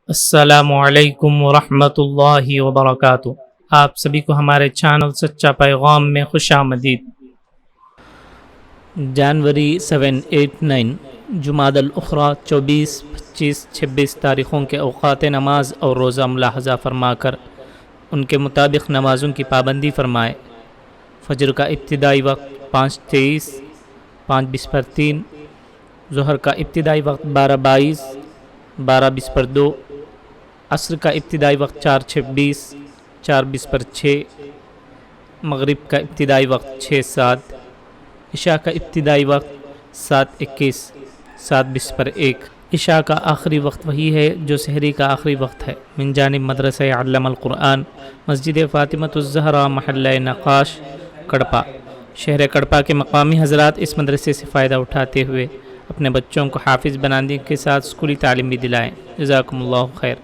السلام علیکم ورحمۃ اللہ وبرکاتہ۔ آپ سبھی کو ہمارے چینل سچا پیغام میں خوش آمدید۔ جنوری 7، 8، 9 جمادی الاخری 24، 25، 26 تاریخوں کے اوقات نماز اور روزہ ملاحظہ فرما کر ان کے مطابق نمازوں کی پابندی فرمائے۔ فجر کا ابتدائی وقت 5:23، 5:20، ظہر کا ابتدائی وقت 12:22، 12:20، عصر کا ابتدائی وقت 4:26، 4:20، مغرب کا ابتدائی وقت 6:07، عشاء کا ابتدائی وقت 7:21، 7:20۔ عشاء کا آخری وقت وہی ہے جو سحری کا آخری وقت ہے۔ من جانب مدرسہ علم القرآن، مسجد فاطمۃ الزہرا، محلہ نقاش، کڑپا۔ شہر کڑپا کے مقامی حضرات اس مدرسے سے فائدہ اٹھاتے ہوئے اپنے بچوں کو حافظ بنانے کے ساتھ اسکولی تعلیم بھی دلائیں۔ جزاکم اللہ خیر۔